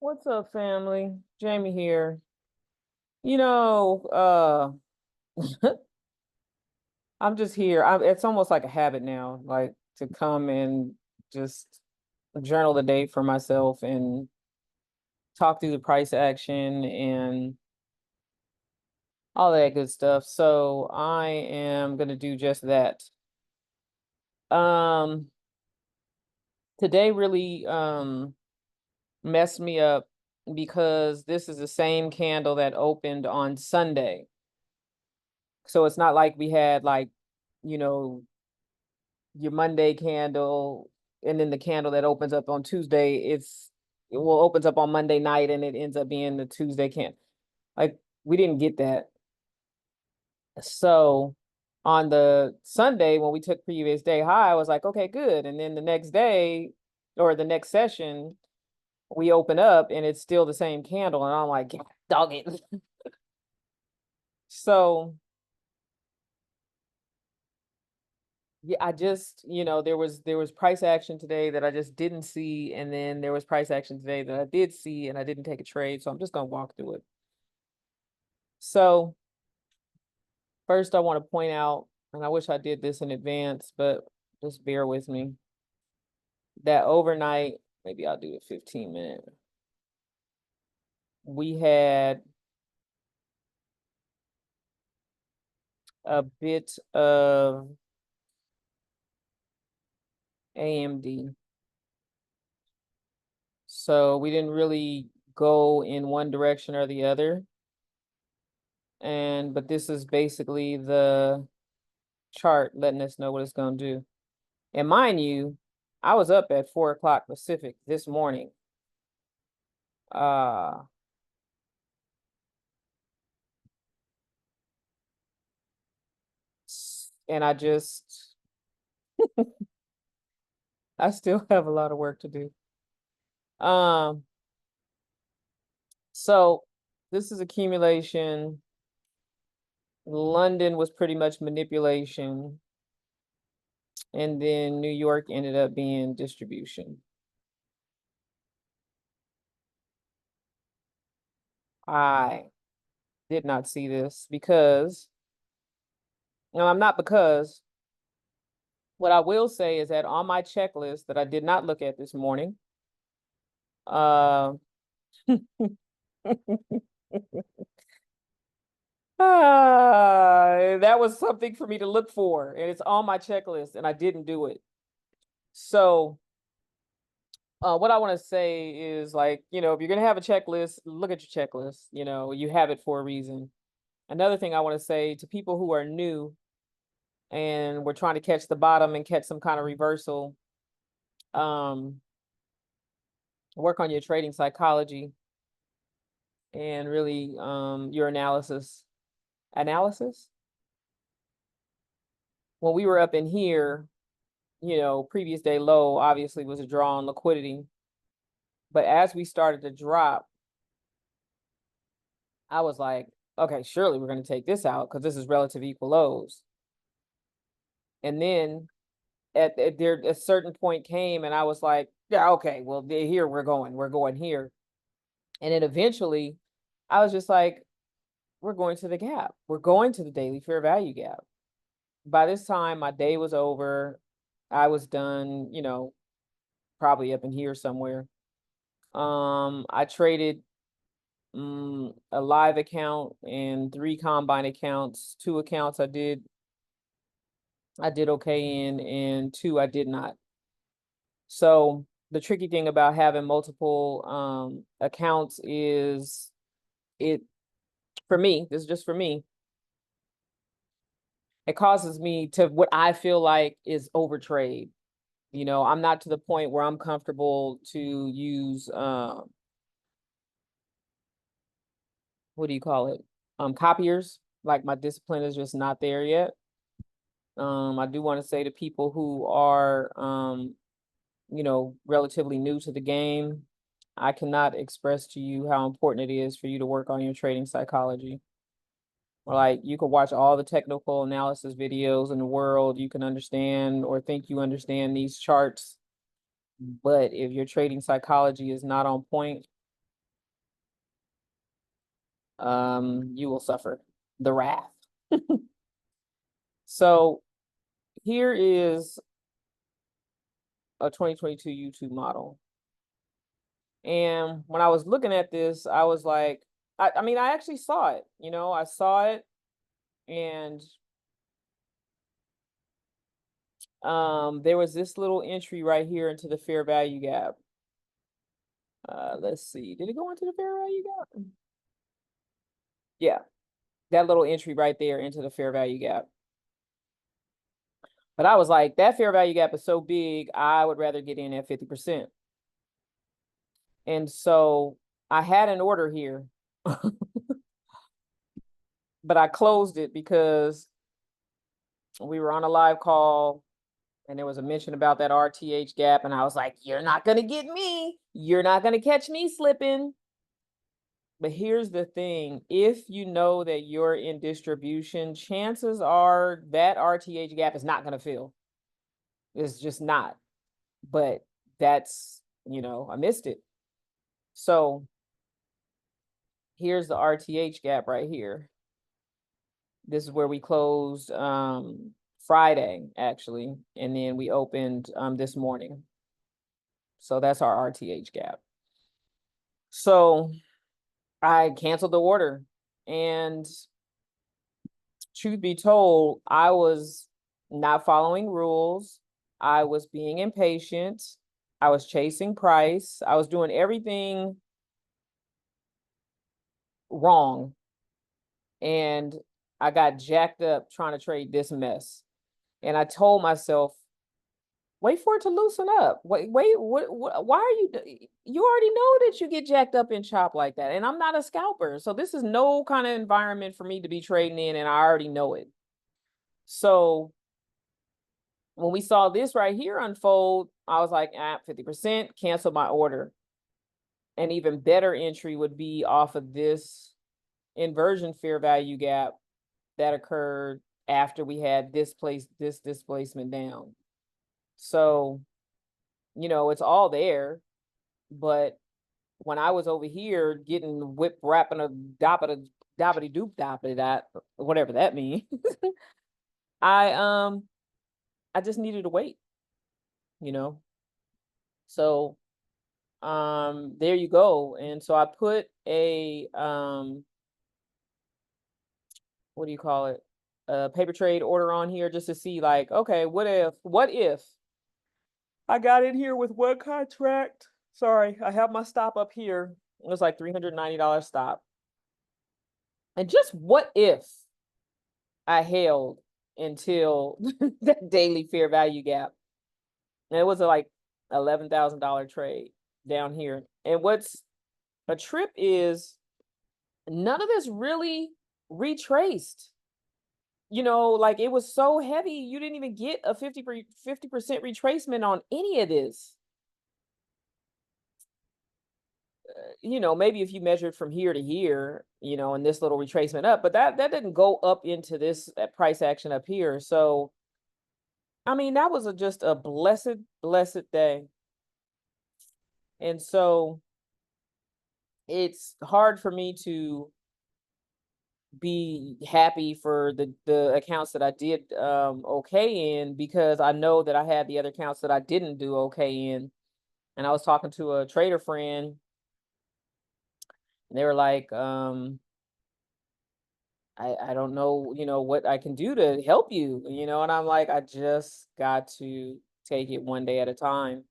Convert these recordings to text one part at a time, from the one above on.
What's up, family? Jamie here. You know, I'm just here. It's almost like a habit now, like to come and just journal the day for myself and talk through the price action and all that good stuff. So I am gonna do just that. Um, Today really messed me up because this is the same candle that opened on Sunday. So it's not like we had like, you know, your Monday candle and then the candle that opens up on Tuesday, it will opens up on Monday night and it ends up being the Tuesday candle. Like we didn't get that. So on the Sunday when we took previous day high, I was like, okay, good. And then the next day or the next session, we open up and it's still the same candle. And I'm like, dog it. So yeah, I just, there was price action today that I just didn't see, and then there was price action today that I did see, and I didn't take a trade, so I'm just gonna walk through it. So first, I want to point out, and I wish I did this in advance, but just bear with me. That overnight, maybe I'll do a 15-minute. We had a bit of AMD, so we didn't really go in one direction or the other. But this is basically the chart letting us know what it's going to do. And mind you, I was up at 4 o'clock Pacific this morning. Uh, and I still have a lot of work to do. Um, so this is accumulation. London was pretty much manipulation. And then New York ended up being distribution. I did not see this because, no, I'm not because what I will say is that on my checklist that I did not look at this morning, uh, that was something for me to look for, and it's on my checklist, and I didn't do it. So, what I want to say is like, if you're gonna have a checklist, look at your checklist. You have it for a reason. Another thing I want to say to people who are new and we're trying to catch the bottom and catch some kind of reversal, um, work on your trading psychology and really your analysis. When we were up in here, previous day low obviously was a draw on liquidity. But as we started to drop, I was like, okay, surely we're going to take this out because this is relative equal lows. And then at there a certain point came and I was like, yeah, okay, well, here we're going here. And then eventually I was just like, we're going to the gap. We're going to the daily fair value gap. By this time, my day was over. I was done, probably up in here somewhere. I traded a live account and 3 combine accounts. 2 accounts I did okay in, and 2 I did not. So the tricky thing about having multiple accounts is it for me, this is just for me, it causes me to what I feel like is overtrade. I'm not to the point where I'm comfortable to use what do you call it? Copiers. Like my discipline is just not there yet. I do want to say to people who are relatively new to the game, I cannot express to you how important it is for you to work on your trading psychology. Like you could watch all the technical analysis videos in the world, you can understand or think you understand these charts. But if your trading psychology is not on point, you will suffer the wrath. So here is a 2022 YouTube model. And when I was looking at this, I was like, I mean, I actually saw it, I saw it, and there was this little entry right here into the fair value gap. Let's see, did it go into the fair value gap? Yeah, that little entry right there into the fair value gap. But I was like, that fair value gap is so big, I would rather get in at 50%. And so I had an order here, but I closed it because we were on a live call and there was a mention about that RTH gap. And I was like, you're not going to get me. You're not going to catch me slipping. But here's the thing. If you know that you're in distribution, chances are that RTH gap is not going to fill. It's just not. But that's, I missed it. So here's the RTH gap right here. This is where we closed Friday, actually, and then we opened this morning. So that's our RTH gap. So I canceled the order, and truth be told, I was not following rules. I was being impatient. I was chasing price. I was doing everything wrong. And I got jacked up trying to trade this mess. And I told myself, wait for it to loosen up. Wait, why are you already know that you get jacked up and chop like that. And I'm not a scalper. So this is no kind of environment for me to be trading in, and I already know it. So when we saw this right here unfold, I was like, 50%, cancel my order. An even better entry would be off of this inversion fair value gap that occurred after we had this displacement down. So, it's all there. But when I was over here getting whip wrapping a doppity doop doppity that, whatever that means, I just needed to wait, So there you go. And so I put a what do you call it? A paper trade order on here just to see, like, okay, what if I got in here with one contract? Sorry, I have my stop up here. It was like $390 stop. And just what if I held until that daily fair value gap? And it was a like $11,000 trade down here. And what's a trip is none of this really retraced. Like, it was so heavy, you didn't even get a 50% retracement on any of this. Maybe if you measured from here to here, and this little retracement up, but that didn't go up into this price action up here. So, I mean, that was just a blessed day. And so it's hard for me to be happy for the accounts that I did okay in, because I know that I had the other accounts that I didn't do okay in. And I was talking to a trader friend, and they were like, I don't know, what I can do to help you, and I'm like, I just got to take it one day at a time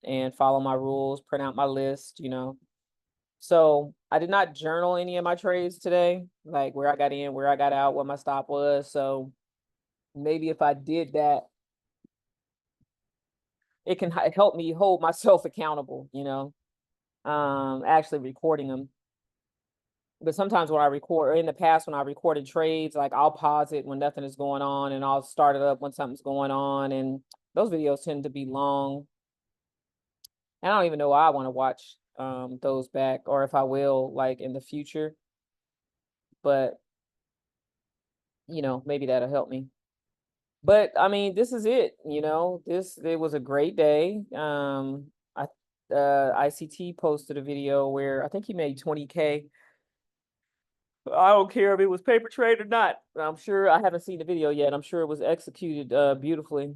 and follow my rules, print out my list, So I did not journal any of my trades today, like where I got in, where I got out, what my stop was. So maybe if I did that, it can help me hold myself accountable, actually recording them. But sometimes when I record, or in the past when I recorded trades, like I'll pause it when nothing is going on, and I'll start it up when something's going on. And those videos tend to be long. I don't even know why I want to watch those back, or if I will, like, in the future. But maybe that'll help me. But I mean, this is it. It was a great day. ICT posted a video where I think he made 20K I don't care if it was paper trade or not. I'm sure I haven't seen the video yet. I'm sure it was executed beautifully.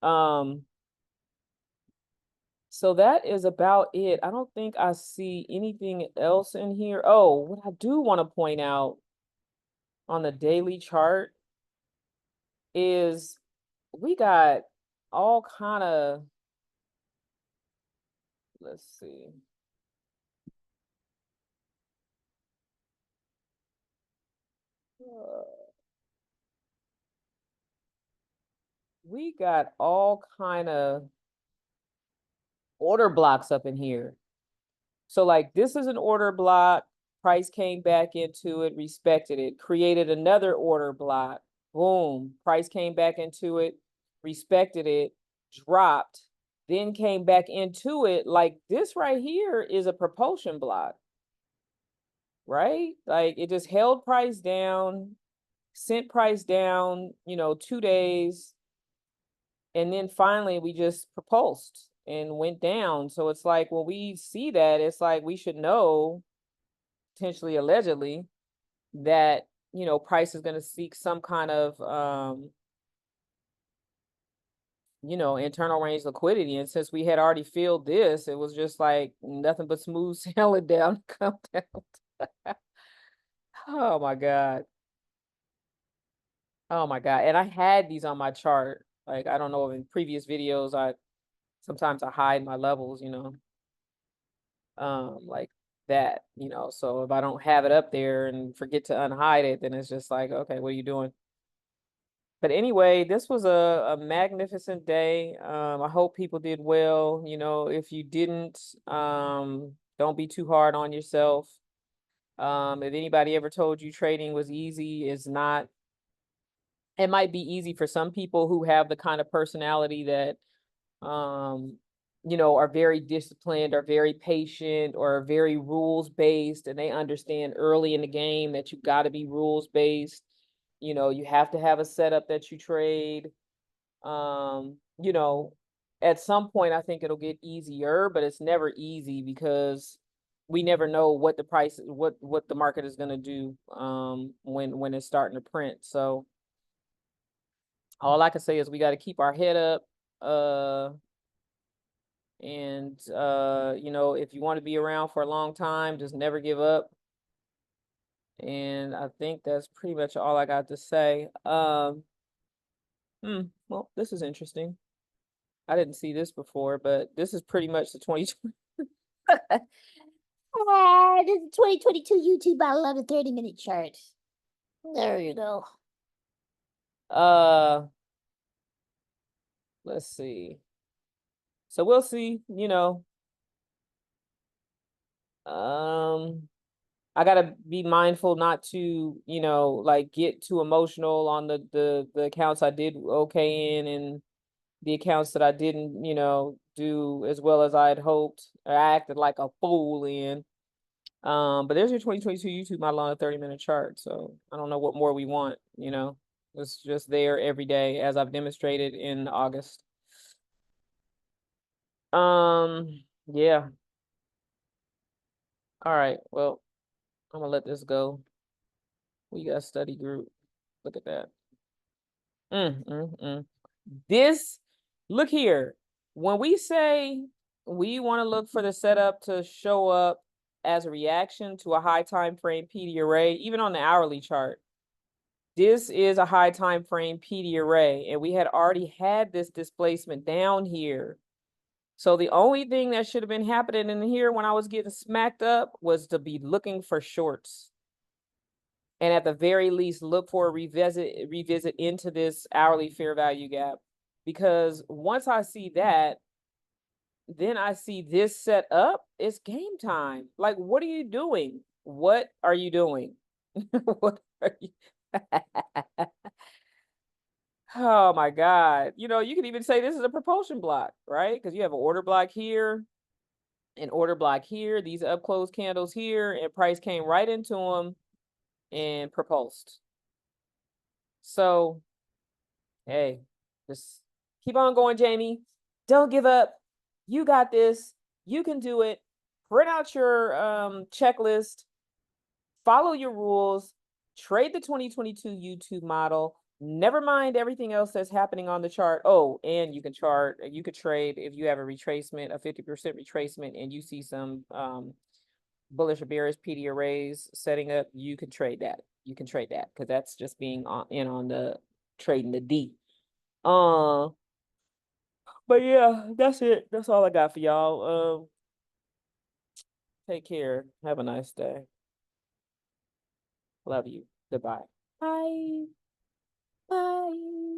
Um, so that is about it. I don't think I see anything else in here. Oh, what I do want to point out on the daily chart is we got all kind of, let's see. We got all kind of order blocks up in here. So like this is an order block, price came back into it, respected it, created another order block, boom, price came back into it, respected it, dropped, then came back into it. Like this right here is a propulsion block, right? Like it just held price down, sent price down, 2 days, and then finally we just propulsed and went down. So it's like when we see that, it's like we should know, potentially allegedly, that price is going to seek some kind of internal range liquidity. And since we had already filled this, it was just like nothing but smooth sailing down, come down. Oh my God. Oh my God. And I had these on my chart. Like, I don't know, in previous videos, sometimes I hide my levels, like that, so if I don't have it up there and forget to unhide it, then it's just like, okay, what are you doing? But anyway, this was a magnificent day. I hope people did well. If you didn't, don't be too hard on yourself. If anybody ever told you trading was easy, it's not. It might be easy for some people who have the kind of personality that are very disciplined, are very patient, or are very rules based, and they understand early in the game that you got to be rules based. You have to have a setup that you trade. Um, you know, at some point I think it'll get easier, but it's never easy because we never know what the price, what the market is going to do when it's starting to print. So all I can say is we got to keep our head up. And if you want to be around for a long time, just never give up. And I think that's pretty much all I got to say. Well, this is interesting. I didn't see this before, but this is pretty much the 2020. Ah, this is 2022 YouTube Battle of the 30-minute chart. There you go. Let's see. So we'll see, I gotta be mindful not to, like get too emotional on the accounts I did okay in, and the accounts that I didn't, do as well as I had hoped. I acted like a fool in. But there's your 2022 YouTube model on a 30-minute chart. So I don't know what more we want, It's just there every day as I've demonstrated in August. Yeah. All right. Well, I'm gonna let this go. We got a study group. Look at that. This, look here. When we say we want to look for the setup to show up as a reaction to a high time frame PD array, even on the hourly chart, this is a high time frame PD array, and we had already had this displacement down here. So the only thing that should have been happening in here when I was getting smacked up was to be looking for shorts. And at the very least, look for a revisit into this hourly fair value gap. Because once I see that, then I see this set up, it's game time. Like, what are you doing? What are you doing? What are you? Oh my God. You can even say this is a propulsion block, right? Because you have an order block here, an order block here, these up close candles here, and price came right into them and propulsed. So, hey, just keep on going, Jamie. Don't give up. You got this. You can do it. Print out your checklist follow your rules, trade the 2022 YouTube model. Never mind everything else that's happening on the chart. Oh, and you can trade if you have a retracement, a 50% retracement, and you see some bullish or bearish PD arrays setting up, you can trade that. You can trade that because that's just being on the trading the D. But yeah, that's it. That's all I got for y'all. Take care. Have a nice day. Love you. Goodbye. Bye. Bye.